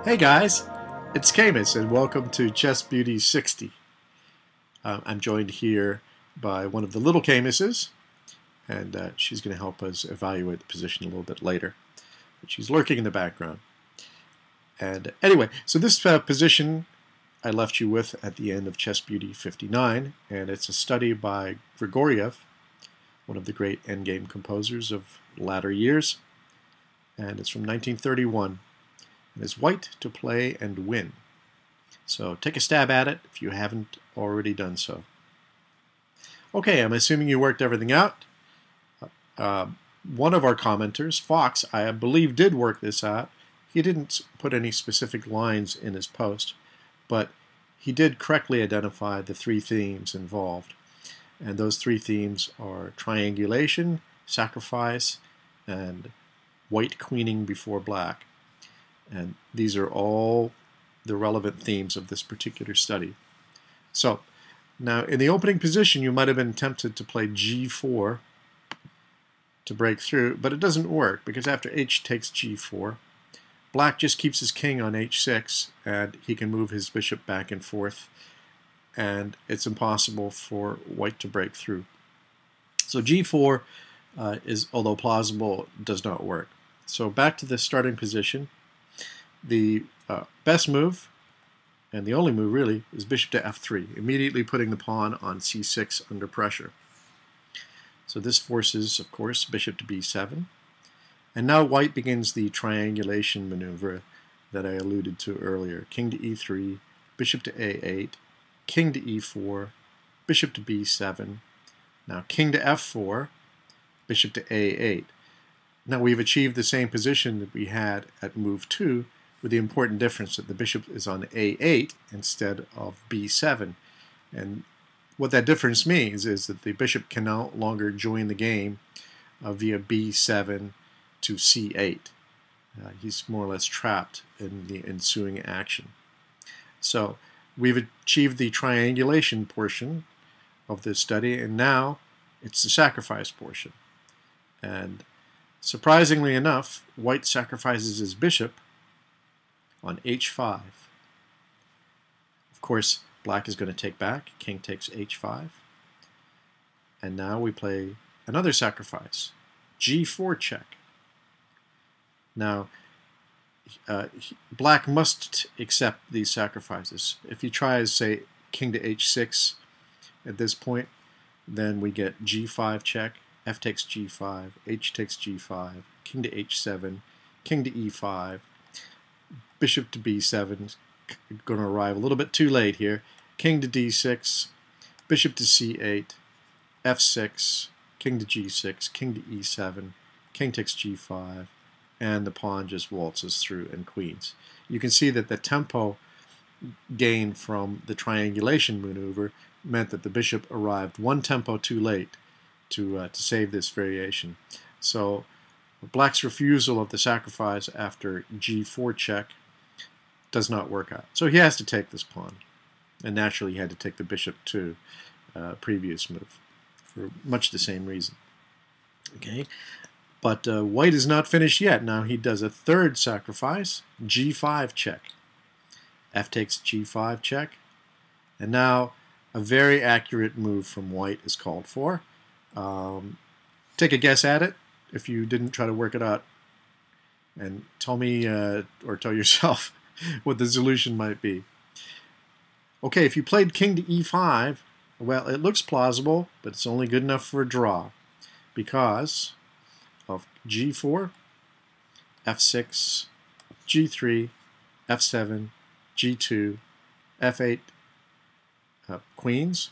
Hey guys, it's Camus and welcome to Chess Beauty 60. I'm joined here by one of the little Camuses, and she's going to help us evaluate the position a little bit later. But she's lurking in the background. And anyway, so this position I left you with at the end of Chess Beauty 59, and it's a study by Grigoriev, one of the great endgame composers of latter years, and it's from 1931. And is white to play and win. So take a stab at it if you haven't already done so. Okay, I'm assuming you worked everything out. One of our commenters, Fox, I believe did work this out. He didn't put any specific lines in his post, but he did correctly identify the three themes involved. And those three themes are triangulation, sacrifice, and white queening before black. And these are all the relevant themes of this particular study. So, now in the opening position you might have been tempted to play g4 to break through, but it doesn't work because after h takes g4, black just keeps his king on h6 and he can move his bishop back and forth, and it's impossible for white to break through. So g4 is, although plausible, does not work. So back to the starting position. The best move, and the only move really, is bishop to f3, immediately putting the pawn on c6 under pressure. So this forces, of course, bishop to b7. And now white begins the triangulation maneuver that I alluded to earlier. King to e3, bishop to a8, king to e4, bishop to b7. Now king to f4, bishop to a8. Now we've achieved the same position that we had at move 2, with the important difference that the bishop is on a8 instead of b7. And what that difference means is that the bishop can no longer join the game via b7 to c8. He's more or less trapped in the ensuing action. So we've achieved the triangulation portion of this study, and now it's the sacrifice portion. And surprisingly enough, white sacrifices his bishop on h5. Of course, black is going to take back. King takes h5. And now we play another sacrifice, g4 check. Now, black must accept these sacrifices. If he tries, say, king to h6 at this point, then we get g5 check, f takes g5, h takes g5, king to h7, king to e5, bishop to b7, going to arrive a little bit too late here, king to d6, bishop to c8, f6, king to g6, king to e7, king takes g5, and the pawn just waltzes through and queens. You can see that the tempo gain from the triangulation maneuver meant that the bishop arrived one tempo too late to save this variation. So black's refusal of the sacrifice after g4 check does not work out. So he has to take this pawn. And naturally he had to take the bishop to previous move for much the same reason. Okay, but white is not finished yet. Now he does a third sacrifice, g5 check. F takes g5 check. And now a very accurate move from white is called for. Take a guess at it if you didn't try to work it out, and tell me or tell yourself what the solution might be. Okay, if you played king to e5, well, it looks plausible, but it's only good enough for a draw because of g4, f6, g3, f7, g2, f8 queens,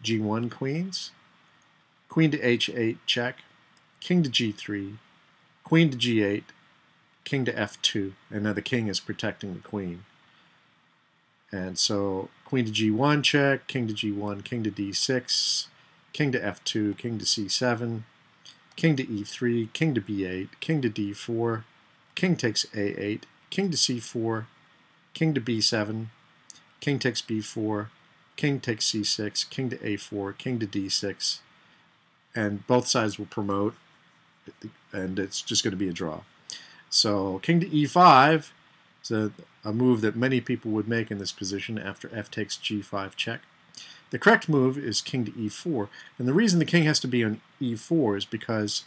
g1 queens, queen to h8 check, king to g3, queen to g8, king to f2, and now the king is protecting the queen. And so queen to g1 check, king to g1, king to d6, king to f2, king to c7, king to e3, king to b8, king to d4, king takes a8, king to c4, king to b7, king takes b4, king takes c6, king to a4, king to d6, and both sides will promote, and it's just going to be a draw. So king to e5 is a move that many people would make in this position after f takes g5 check. The correct move is king to e4, and the reason the king has to be on e4 is because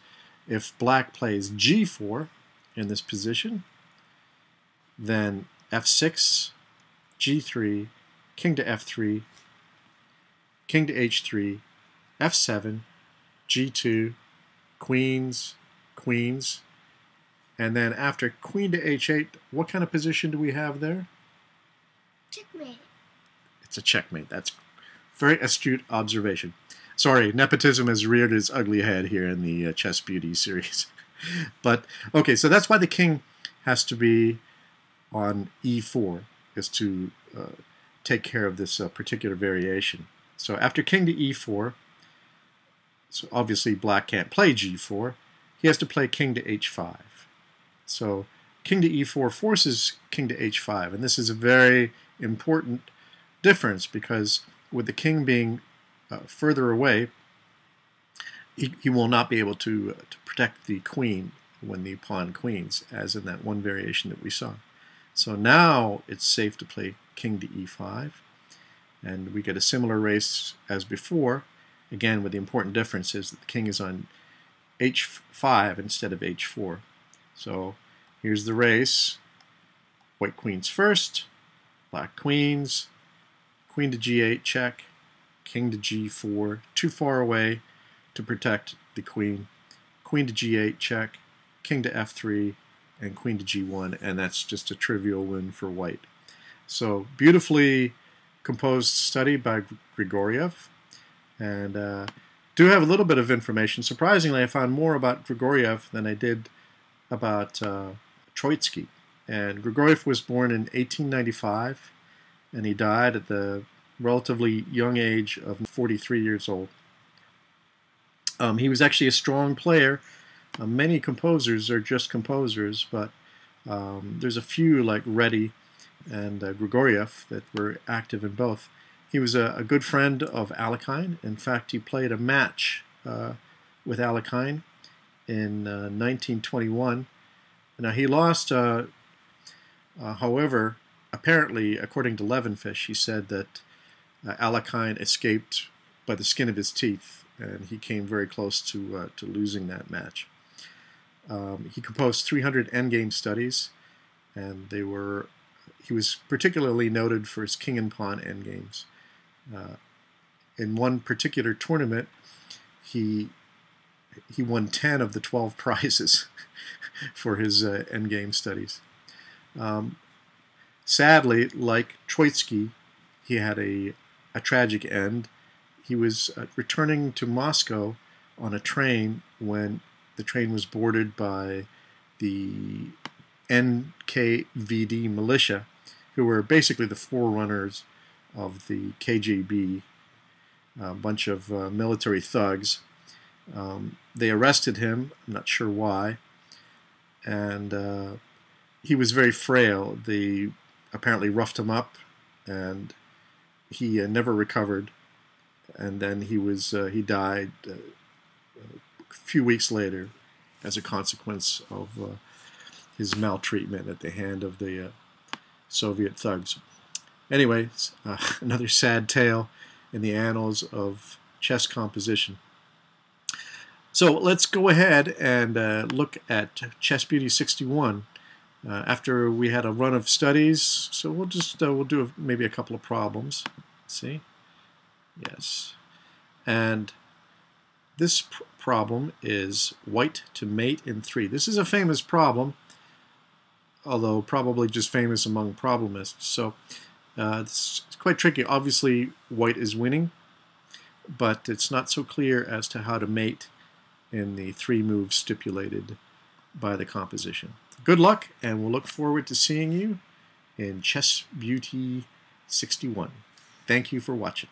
if black plays g4 in this position, then f6, g3, king to f3, king to h3, f7, g2, queens, queens, and then after queen to h8, what kind of position do we have there? Checkmate. It's a checkmate. That's very astute observation. Sorry, nepotism has reared its ugly head here in the Chess Beauty series. But, okay, so that's why the king has to be on e4, is to take care of this particular variation. So after king to e4, so obviously black can't play g4, he has to play king to h5. So king to e4 forces king to h5, and this is a very important difference because with the king being further away, he will not be able to protect the queen when the pawn queens, as in that one variation that we saw. So now it's safe to play king to e5, and we get a similar race as before, again with the important difference is that the king is on h5 instead of h4. So here's the race. White queens first, black queens, queen to g8 check, king to g4, too far away to protect the queen, queen to g8 check, king to f3, and queen to g1, and that's just a trivial win for white. So beautifully composed study by Grigoriev, and do have a little bit of information. Surprisingly, I found more about Grigoriev than I did about Troitsky. And Grigoriev was born in 1895, and he died at the relatively young age of 43 years old. He was actually a strong player. Many composers are just composers, but there's a few like Reddy and Grigoriev that were active in both. He was a good friend of Alekhine. In fact, he played a match with Alekhine in 1921. Now, he lost, however, apparently, according to Levenfish, he said that Alekhine escaped by the skin of his teeth, and he came very close to losing that match. He composed 300 endgame studies, and he was particularly noted for his king and pawn endgames. In one particular tournament, he won 10 of the 12 prizes for his endgame studies. Sadly, like Troitsky, he had a tragic end. He was returning to Moscow on a train when the train was boarded by the NKVD militia, who were basically the forerunners of the KGB, a bunch of military thugs. They arrested him, I'm not sure why, and he was very frail. They apparently roughed him up, and he never recovered. And then he died a few weeks later as a consequence of his maltreatment at the hand of the Soviet thugs. Anyway, another sad tale in the annals of chess composition. So let's go ahead and look at Chess Beauty 61. After we had a run of studies, so we'll do maybe a couple of problems. Let's see, yes, and this problem is white to mate in 3. This is a famous problem, although probably just famous among problemists. So it's quite tricky. Obviously, white is winning, but it's not so clear as to how to mate in the 3 moves stipulated by the composition. Good luck, and we'll look forward to seeing you in Chess Beauty 61. Thank you for watching.